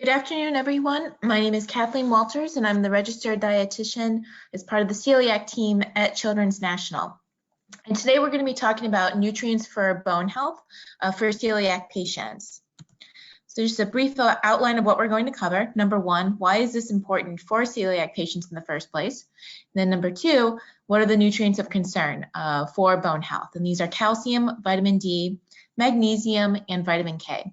Good afternoon, everyone. My name is Kathleen Walters, and I'm the registered dietitian as part of the celiac team at Children's National. And today we're going to be talking about nutrients for bone health for celiac patients. So just a brief outline of what we're going to cover. Number one, why is this important for celiac patients in the first place? And then number two, what are the nutrients of concern for bone health? And these are calcium, vitamin D, magnesium, and vitamin K.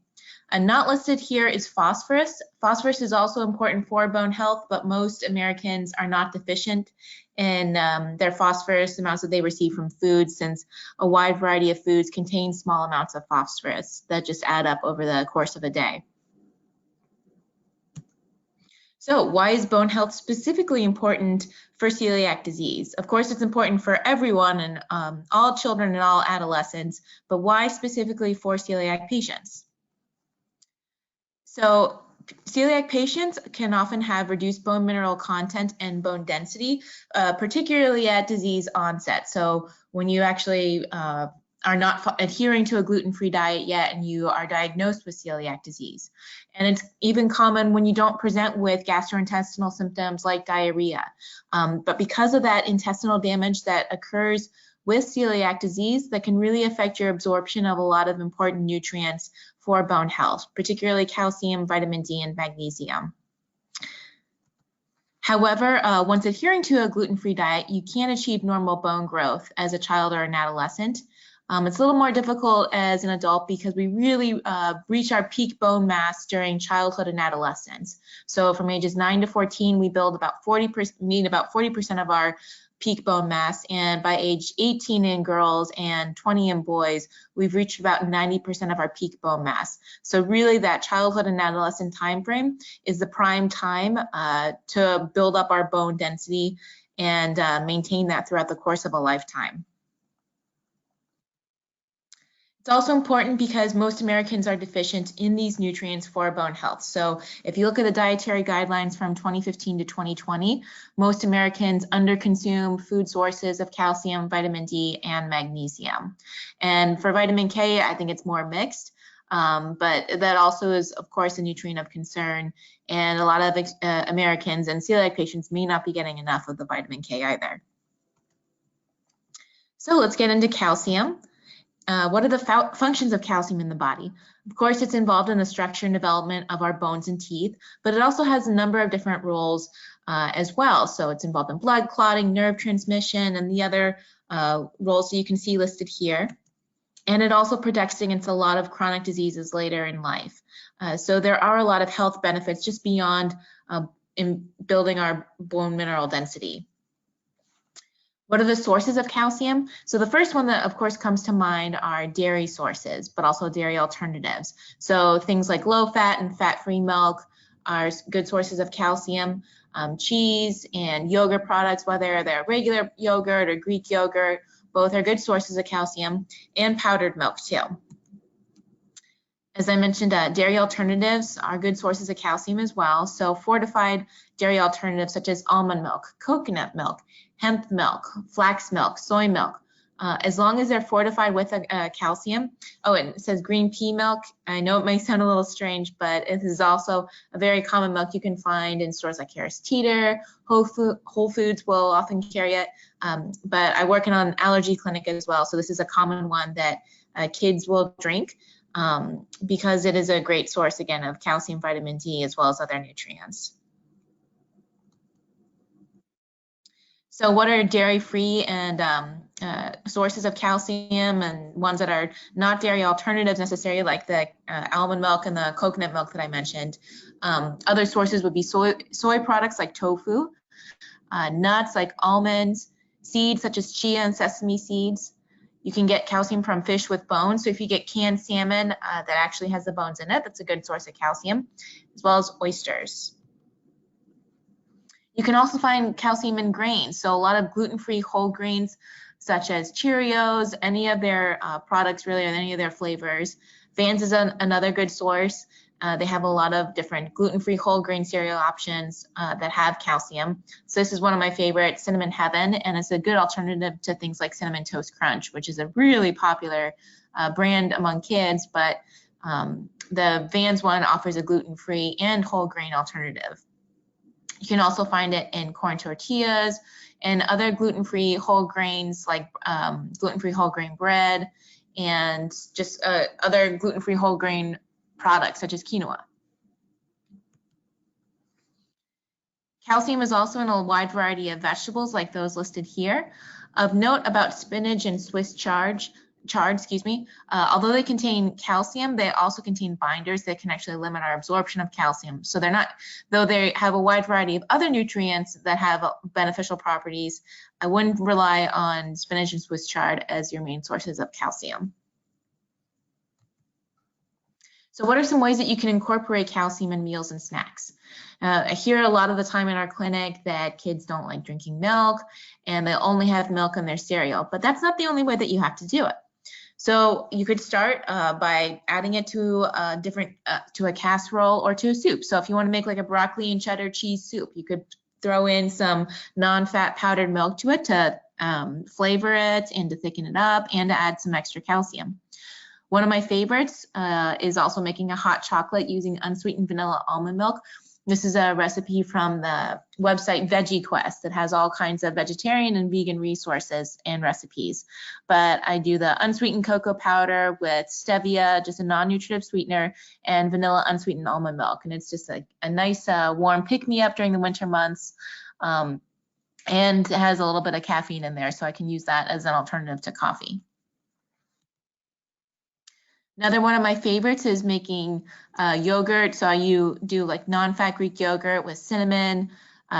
Not listed here is phosphorus. Phosphorus is also important for bone health, but most Americans are not deficient in their phosphorus amounts that they receive from food, since a wide variety of foods contain small amounts of phosphorus that just add up over the course of a day. So why is bone health specifically important for celiac disease? Of course, it's important for everyone and all children and all adolescents, but why specifically for celiac patients? So celiac patients can often have reduced bone mineral content and bone density, particularly at disease onset. So when you actually are not adhering to a gluten-free diet yet and you are diagnosed with celiac disease. And it's even common when you don't present with gastrointestinal symptoms like diarrhea. But because of that intestinal damage that occurs with celiac disease, that can really affect your absorption of a lot of important nutrients for bone health, particularly calcium, vitamin D, and magnesium. However, once adhering to a gluten-free diet, you can achieve normal bone growth as a child or an adolescent. It's a little more difficult as an adult because we really reach our peak bone mass during childhood and adolescence. So from ages 9 to 14, we build about 40% of our peak bone mass, and by age 18 in girls and 20 in boys, we've reached about 90% of our peak bone mass. So really that childhood and adolescent time frame is the prime time to build up our bone density and maintain that throughout the course of a lifetime. It's also important because most Americans are deficient in these nutrients for bone health. So if you look at the dietary guidelines from 2015 to 2020, most Americans underconsume food sources of calcium, vitamin D, and magnesium. And for vitamin K, I think it's more mixed, but that also is, of course, a nutrient of concern. And a lot of Americans and celiac patients may not be getting enough of the vitamin K either. So let's get into calcium. What are the functions of calcium in the body? Of course, it's involved in the structure and development of our bones and teeth, but it also has a number of different roles as well. So it's involved in blood clotting, nerve transmission, and the other roles that you can see listed here. And it also protects against a lot of chronic diseases later in life. So there are a lot of health benefits just beyond in building our bone mineral density. What are the sources of calcium? So the first one that of course comes to mind are dairy sources, but also dairy alternatives. So things like low fat and fat-free milk are good sources of calcium. Cheese and yogurt products, whether they're regular yogurt or Greek yogurt, both are good sources of calcium, and powdered milk too. As I mentioned, dairy alternatives are good sources of calcium as well. So fortified dairy alternatives such as almond milk, coconut milk, hemp milk, flax milk, soy milk, as long as they're fortified with calcium. Oh, and it says green pea milk. I know it may sound a little strange, but it is also a very common milk you can find in stores like Harris Teeter. Whole Foods will often carry it, but I work in an allergy clinic as well, so this is a common one that kids will drink because it is a great source, again, of calcium, vitamin D, as well as other nutrients. So what are dairy-free and sources of calcium, and ones that are not dairy alternatives necessarily, like the almond milk and the coconut milk that I mentioned? Other sources would be soy products like tofu, nuts like almonds, seeds such as chia and sesame seeds. You can get calcium from fish with bones. So if you get canned salmon that actually has the bones in it, that's a good source of calcium, as well as oysters. You can also find calcium in grains. So a lot of gluten-free whole grains, such as Cheerios, any of their products really, or any of their flavors. Vans is another good source. They have a lot of different gluten-free whole grain cereal options that have calcium. So this is one of my favorites, Cinnamon Heaven, and it's a good alternative to things like Cinnamon Toast Crunch, which is a really popular brand among kids, but The Vans one offers a gluten-free and whole grain alternative. You can also find it in corn tortillas and other gluten-free whole grains like gluten-free whole grain bread and just other gluten-free whole grain products such as quinoa. Calcium is also in a wide variety of vegetables like those listed here. Of note about spinach and Swiss chard, although they contain calcium, they also contain binders that can actually limit our absorption of calcium. So they're not, though they have a wide variety of other nutrients that have beneficial properties, I wouldn't rely on spinach and Swiss chard as your main sources of calcium. So what are some ways that you can incorporate calcium in meals and snacks? I hear a lot of the time in our clinic that kids don't like drinking milk and they only have milk in their cereal, but that's not the only way that you have to do it. So you could start by adding it to a casserole or to a soup. So if you want to make like a broccoli and cheddar cheese soup, you could throw in some non-fat powdered milk to it to flavor it and to thicken it up and to add some extra calcium. One of my favorites is also making a hot chocolate using unsweetened vanilla almond milk. This is a recipe from the website Veggie Quest that has all kinds of vegetarian and vegan resources and recipes. But I do the unsweetened cocoa powder with stevia, just a non-nutritive sweetener, and vanilla unsweetened almond milk. And it's just a nice warm pick-me-up during the winter months. And it has a little bit of caffeine in there, so I can use that as an alternative to coffee. Another one of my favorites is making yogurt. So you do like non-fat Greek yogurt with cinnamon.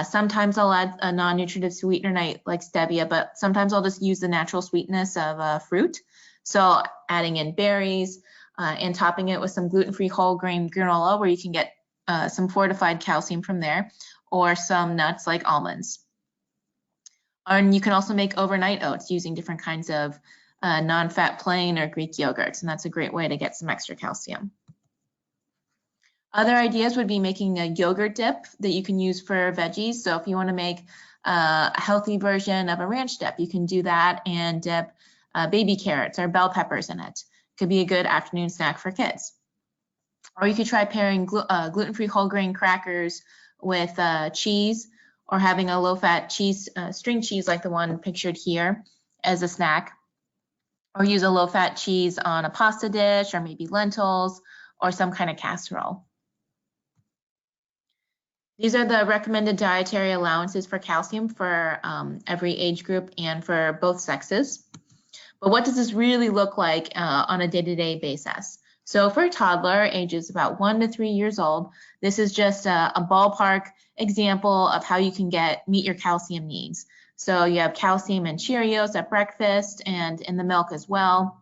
Sometimes I'll add a non-nutritive sweetener like stevia, but sometimes I'll just use the natural sweetness of fruit. So adding in berries and topping it with some gluten-free whole grain granola where you can get some fortified calcium from there, or some nuts like almonds. And you can also make overnight oats using different kinds of non-fat plain or Greek yogurts, and that's a great way to get some extra calcium. Other ideas would be making a yogurt dip that you can use for veggies. So if you want to make a healthy version of a ranch dip, you can do that and dip baby carrots or bell peppers in it. Could be a good afternoon snack for kids. Or you could try pairing gluten-free whole grain crackers with cheese, or having a low-fat cheese, string cheese like the one pictured here as a snack. Or use a low-fat cheese on a pasta dish, or maybe lentils, or some kind of casserole. These are the recommended dietary allowances for calcium for every age group and for both sexes. But what does this really look like on a day-to-day basis? So for a toddler, ages about 1 to 3 years old, this is just a ballpark example of how you can meet your calcium needs. So you have calcium in Cheerios at breakfast and in the milk as well.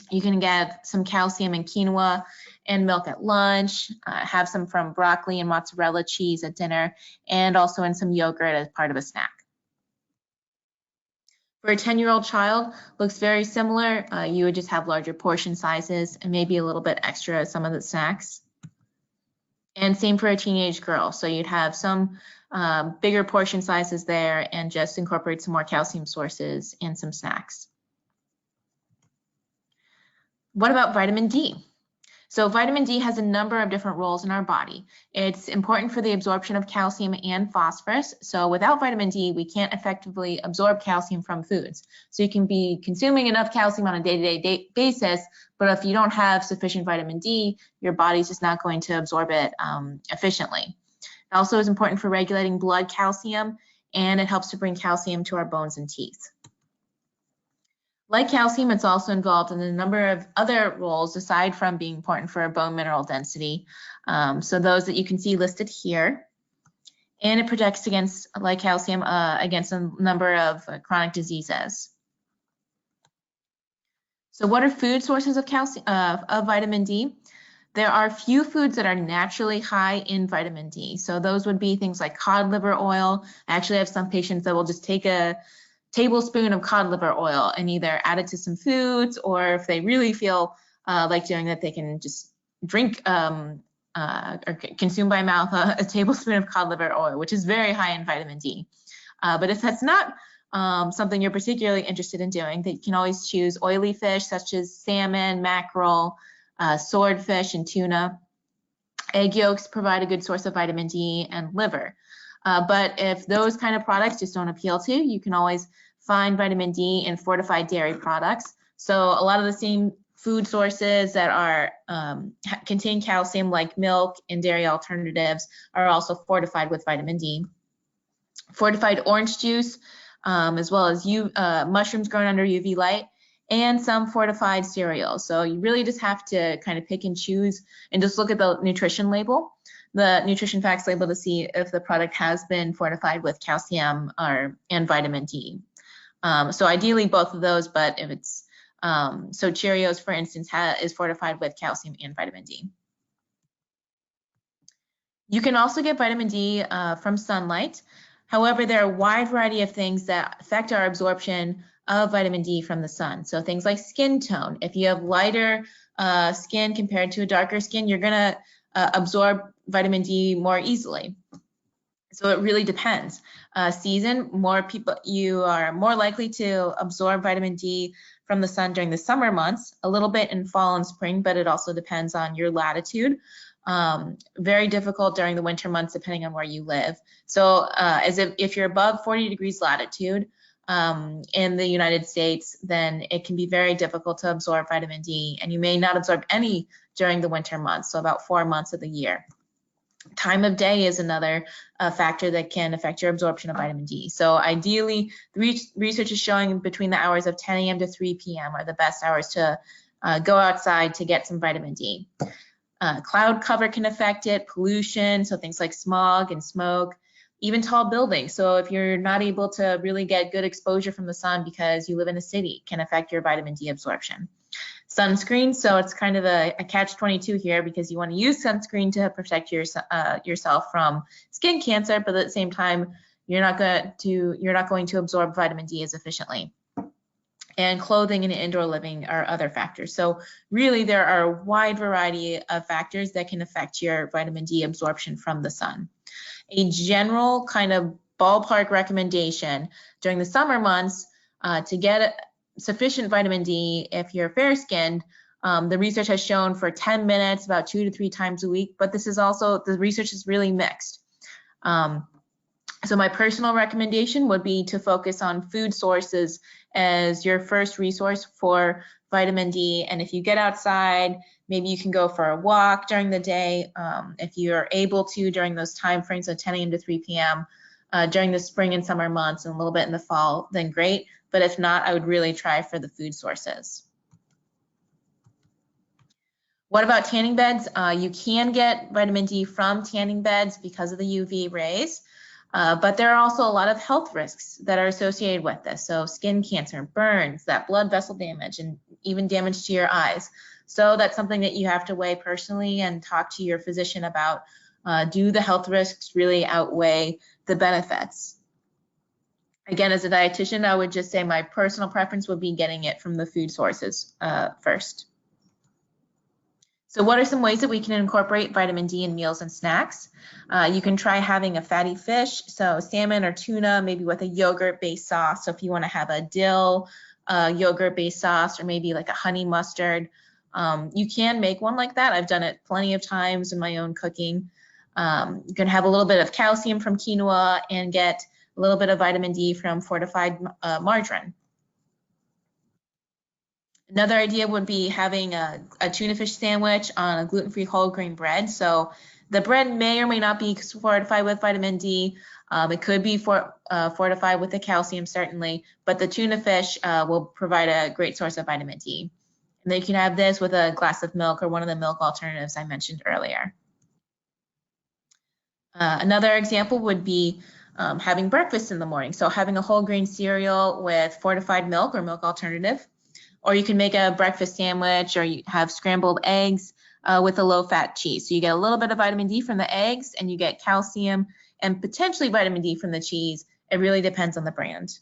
You can get some calcium in quinoa and milk at lunch, have some from broccoli and mozzarella cheese at dinner, and also in some yogurt as part of a snack. For a 10-year-old child, looks very similar. You would just have larger portion sizes and maybe a little bit extra at some of the snacks. And same for a teenage girl. So you'd have some bigger portion sizes there and just incorporate some more calcium sources and some snacks. What about vitamin D? So vitamin D has a number of different roles in our body. It's important for the absorption of calcium and phosphorus. So without vitamin D, we can't effectively absorb calcium from foods. So you can be consuming enough calcium on a day-to-day basis, but if you don't have sufficient vitamin D, your body's just not going to absorb it efficiently. It also is important for regulating blood calcium, and it helps to bring calcium to our bones and teeth. Like calcium, it's also involved in a number of other roles aside from being important for bone mineral density. So those that you can see listed here. And it protects against, like calcium, against a number of chronic diseases. So what are food sources of calcium, of vitamin D? There are few foods that are naturally high in vitamin D. So those would be things like cod liver oil. I actually have some patients that will just take a tablespoon of cod liver oil and either add it to some foods, or if they really feel like doing that, they can just drink or consume by mouth a tablespoon of cod liver oil, which is very high in vitamin D. But if that's not something you're particularly interested in doing, then you can always choose oily fish such as salmon, mackerel, swordfish and tuna. Egg yolks provide a good source of vitamin D, and liver. But if those kind of products just don't appeal to you, you can always find vitamin D in fortified dairy products. So a lot of the same food sources that are contain calcium, like milk and dairy alternatives, are also fortified with vitamin D. Fortified orange juice, as well as mushrooms grown under UV light, and some fortified cereals. So you really just have to kind of pick and choose and just look at the nutrition label, the nutrition facts label, to see if the product has been fortified with calcium and vitamin D. So ideally both of those, but if it's, so Cheerios, for instance, is fortified with calcium and vitamin D. You can also get vitamin D from sunlight. However, there are a wide variety of things that affect our absorption of vitamin D from the sun. So things like skin tone. If you have lighter skin compared to a darker skin, you're going to absorb vitamin D more easily. So it really depends. Season, you are more likely to absorb vitamin D from the sun during the summer months, a little bit in fall and spring, but it also depends on your latitude. Very difficult during the winter months, depending on where you live. So if you're above 40 degrees latitude in the United States, then it can be very difficult to absorb vitamin D, and you may not absorb any during the winter months, so about 4 months of the year. Time of day is another factor that can affect your absorption of vitamin D. So ideally, the research is showing between the hours of 10 a.m. to 3 p.m. are the best hours to go outside to get some vitamin D. Cloud cover can affect it, pollution, so things like smog and smoke, even tall buildings. So if you're not able to really get good exposure from the sun because you live in a city, can affect your vitamin D absorption. Sunscreen, so it's kind of a catch-22 here, because you want to use sunscreen to protect yourself from skin cancer, but at the same time, you're not going to absorb vitamin D as efficiently. And clothing and indoor living are other factors. So really, there are a wide variety of factors that can affect your vitamin D absorption from the sun. A general kind of ballpark recommendation during the summer months to get sufficient vitamin D, if you're fair-skinned, the research has shown for 10 minutes, about 2 to 3 times a week, but this is also, the research is really mixed. So my personal recommendation would be to focus on food sources as your first resource for vitamin D. And if you get outside, maybe you can go for a walk during the day. If you're able to during those time frames of 10 a.m. to 3 p.m. During the spring and summer months, and a little bit in the fall, then great. But if not, I would really try for the food sources. What about tanning beds? You can get vitamin D from tanning beds because of the UV rays. But there are also a lot of health risks that are associated with this. So skin cancer, burns, that blood vessel damage, and even damage to your eyes. So that's something that you have to weigh personally and talk to your physician about. Do the health risks really outweigh the benefits? Again, as a dietitian, I would just say my personal preference would be getting it from the food sources first. So what are some ways that we can incorporate vitamin D in meals and snacks? You can try having a fatty fish, so salmon or tuna, maybe with a yogurt-based sauce. So if you want to have a dill yogurt-based sauce, or maybe like a honey mustard, you can make one like that. I've done it plenty of times in my own cooking. You can have a little bit of calcium from quinoa and get a little bit of vitamin D from fortified margarine. Another idea would be having a tuna fish sandwich on a gluten-free whole grain bread. So the bread may or may not be fortified with vitamin D. It could be fortified with the calcium, certainly, but the tuna fish will provide a great source of vitamin D. And then you can have this with a glass of milk or one of the milk alternatives I mentioned earlier. Another example would be having breakfast in the morning. So having a whole grain cereal with fortified milk or milk alternative. Or you can make a breakfast sandwich, or you have scrambled eggs with a low-fat cheese. So you get a little bit of vitamin D from the eggs, and you get calcium and potentially vitamin D from the cheese. It really depends on the brand.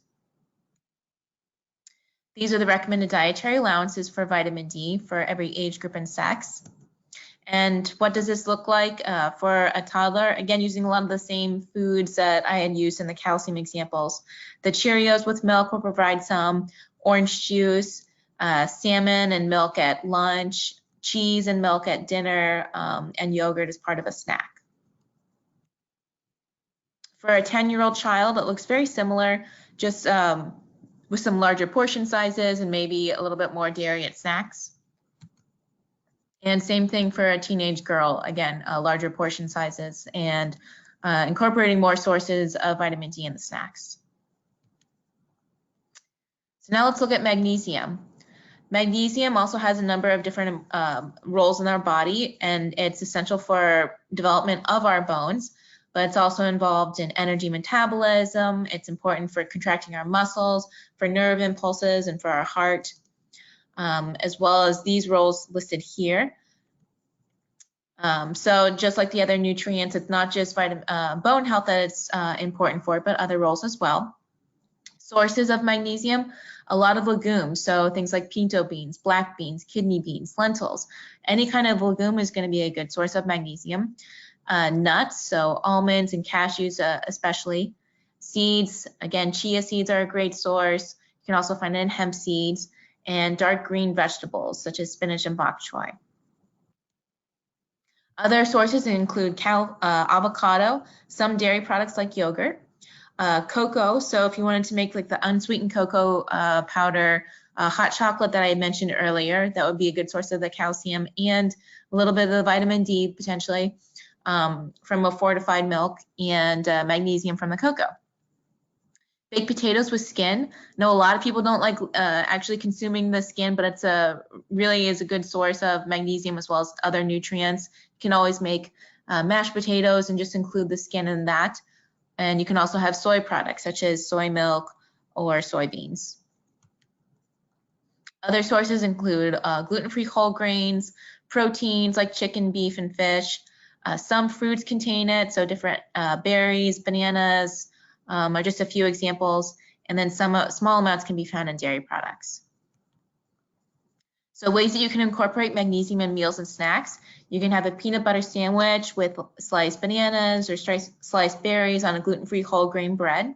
These are the recommended dietary allowances for vitamin D for every age group and sex. And what does this look like for a toddler? Again, using a lot of the same foods that I had used in the calcium examples. The Cheerios with milk will provide some, orange juice, salmon and milk at lunch, cheese and milk at dinner, and yogurt as part of a snack. For a 10-year-old child, it looks very similar, just with some larger portion sizes and maybe a little bit more dairy at snacks. And same thing for a teenage girl, again, larger portion sizes and incorporating more sources of vitamin D in the snacks. So now let's look at magnesium. Magnesium also has a number of different roles in our body, and it's essential for development of our bones, but it's also involved in energy metabolism. It's important for contracting our muscles, for nerve impulses, and for our heart, as well as these roles listed here. So just like the other nutrients, it's not just bone health that it's important for, but other roles as well. Sources of magnesium, a lot of legumes, so things like pinto beans, black beans, kidney beans, lentils. Any kind of legume is going to be a good source of magnesium. Nuts, so almonds and cashews especially. Seeds, again, chia seeds are a great source. You can also find it in hemp seeds. And dark green vegetables, such as spinach and bok choy. Other sources include avocado, some dairy products like yogurt, cocoa. So if you wanted to make like the unsweetened cocoa powder, hot chocolate that I mentioned earlier, that would be a good source of the calcium, and a little bit of the vitamin D potentially from a fortified milk, and magnesium from the cocoa. Baked potatoes with skin. No, a lot of people don't like actually consuming the skin, but it's really is a good source of magnesium as well as other nutrients. You can always make mashed potatoes and just include the skin in that. And you can also have soy products such as soy milk or soybeans. Other sources include gluten-free whole grains, proteins like chicken, beef, and fish. Some fruits contain it, so different berries, bananas, are just a few examples, and then some small amounts can be found in dairy products. So ways that you can incorporate magnesium in meals and snacks. You can have a peanut butter sandwich with sliced bananas or sliced berries on a gluten-free whole grain bread.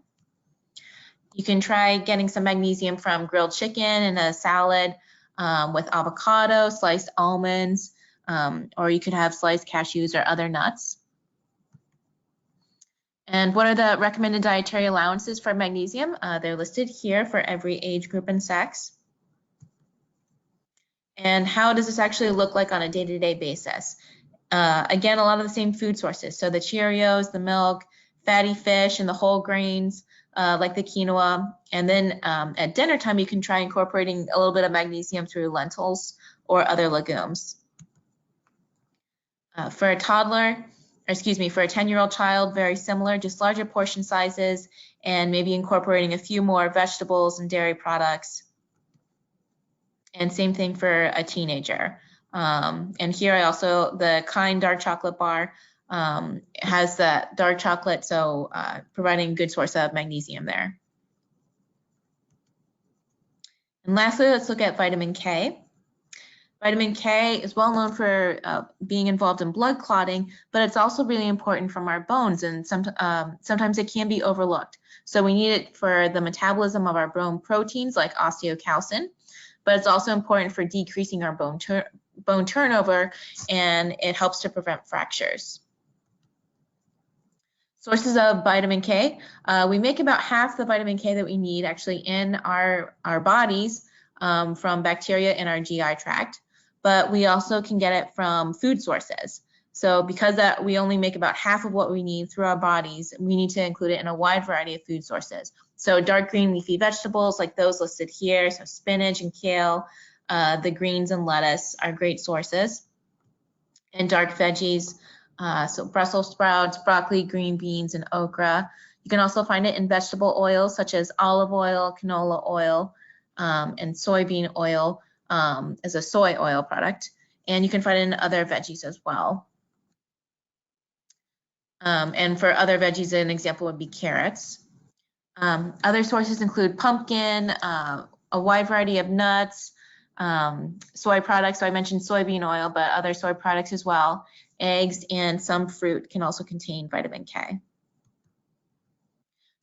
You can try getting some magnesium from grilled chicken in a salad with avocado, sliced almonds, or you could have sliced cashews or other nuts. And what are the recommended dietary allowances for magnesium? They're listed here for every age group and sex. And how does this actually look like on a day-to-day basis? Again, a lot of the same food sources. So the Cheerios, the milk, fatty fish, and the whole grains like the quinoa. And then at dinner time, you can try incorporating a little bit of magnesium through lentils or other legumes. For a toddler, for a 10-year-old child, very similar, just larger portion sizes and maybe incorporating a few more vegetables and dairy products. And same thing for a teenager. And here I also, the Kind dark chocolate bar has that dark chocolate, so providing a good source of magnesium there. And lastly, let's look at vitamin K. Vitamin K is well known for being involved in blood clotting, but it's also really important from our bones, and sometimes it can be overlooked. So we need it for the metabolism of our bone proteins like osteocalcin, but it's also important for decreasing our bone turnover, and it helps to prevent fractures. Sources of vitamin K. We make about half the vitamin K that we need actually in our bodies from bacteria in our GI tract, but we also can get it from food sources. So because we only make about half of what we need through our bodies, we need to include it in a wide variety of food sources. So dark green leafy vegetables like those listed here, so spinach and kale, the greens and lettuce are great sources. And dark veggies, so Brussels sprouts, broccoli, green beans, and okra. You can also find it in vegetable oils such as olive oil, canola oil, and soybean oil as a soy oil product. And you can find it in other veggies as well. And for other veggies, an example would be carrots. Other sources include pumpkin, a wide variety of nuts, soy products. So I mentioned soybean oil, but other soy products as well. Eggs and some fruit can also contain vitamin K.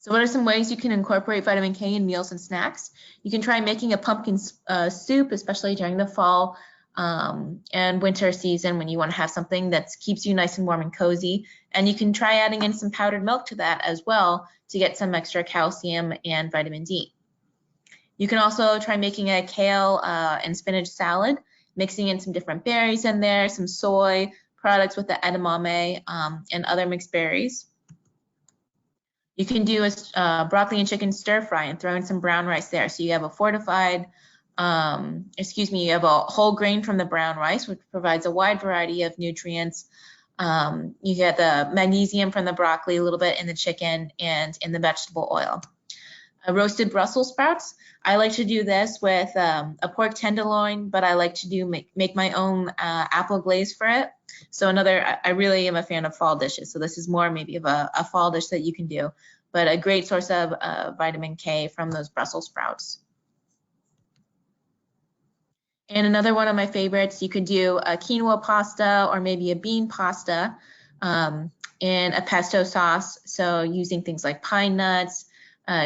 So what are some ways you can incorporate vitamin K in meals and snacks? You can try making a pumpkin soup, especially during the fall. and winter season when you want to have something that keeps you nice and warm and cozy. And you can try adding in some powdered milk to that as well to get some extra calcium and vitamin D. You can also try making a kale and spinach salad, mixing in some different berries in there, some soy products with the edamame and other mixed berries. You can do a broccoli and chicken stir fry and throw in some brown rice there. So you have a fortified, you have a whole grain from the brown rice, which provides a wide variety of nutrients. You get the magnesium from the broccoli, a little bit in the chicken and in the vegetable oil. Roasted Brussels sprouts. I like to do this with a pork tenderloin, but I like to make my own apple glaze for it. So I really am a fan of fall dishes. So this is more maybe of a fall dish that you can do, but a great source of vitamin K from those Brussels sprouts. And another one of my favorites, you could do a quinoa pasta or maybe a bean pasta in a pesto sauce. So using things like pine nuts,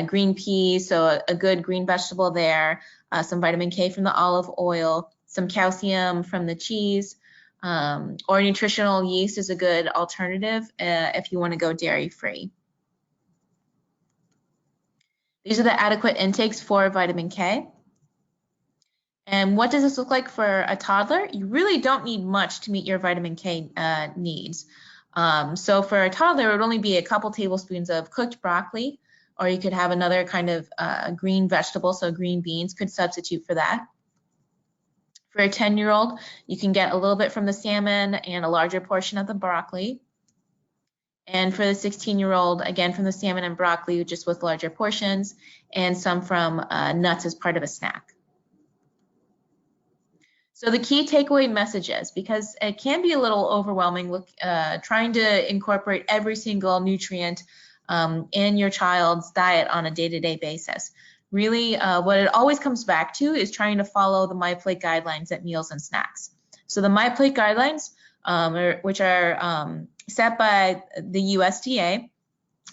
green peas, so a good green vegetable there, some vitamin K from the olive oil, some calcium from the cheese, or nutritional yeast is a good alternative if you want to go dairy-free. These are the adequate intakes for vitamin K. And what does this look like for a toddler? You really don't need much to meet your vitamin K needs. So for a toddler, it would only be a couple tablespoons of cooked broccoli, or you could have another kind of green vegetable, so green beans could substitute for that. For a 10-year-old, you can get a little bit from the salmon and a larger portion of the broccoli. And for the 16-year-old, again from the salmon and broccoli, just with larger portions, and some from nuts as part of a snack. So the key takeaway messages, because it can be a little overwhelming trying to incorporate every single nutrient in your child's diet on a day-to-day basis. Really, what it always comes back to is trying to follow the MyPlate guidelines at meals and snacks. So the MyPlate guidelines, which are set by the USDA,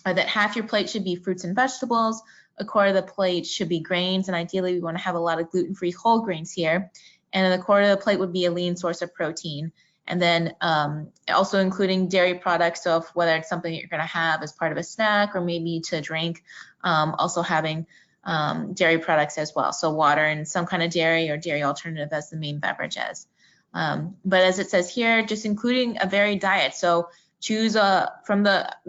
are that half your plate should be fruits and vegetables, a quarter of the plate should be grains, and ideally we want to have a lot of gluten-free whole grains here, and a quarter of the plate would be a lean source of protein. And then also including dairy products, so whether it's something that you're going to have as part of a snack or maybe to drink, also having dairy products as well. So water and some kind of dairy or dairy alternative as the main beverages. But as it says here, just including a varied diet. So choose from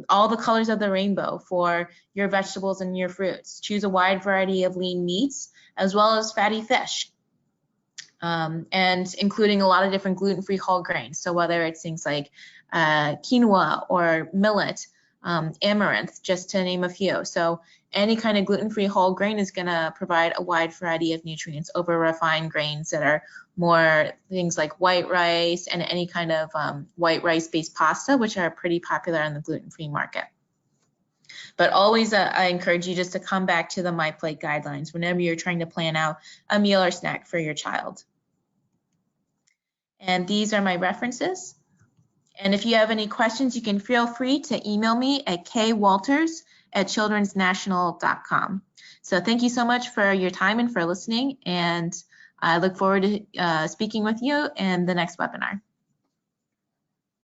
all the colors of the rainbow for your vegetables and your fruits. Choose a wide variety of lean meats as well as fatty fish. And including a lot of different gluten-free whole grains. So whether it's things like quinoa or millet, amaranth, just to name a few. So any kind of gluten-free whole grain is going to provide a wide variety of nutrients over refined grains that are more things like white rice and any kind of white rice-based pasta, which are pretty popular on the gluten-free market. But always, I encourage you just to come back to the MyPlate guidelines whenever you're trying to plan out a meal or snack for your child. And these are my references. And if you have any questions, you can feel free to email me at kwalters@childrensnational.com. So thank you so much for your time and for listening. And I look forward to speaking with you in the next webinar.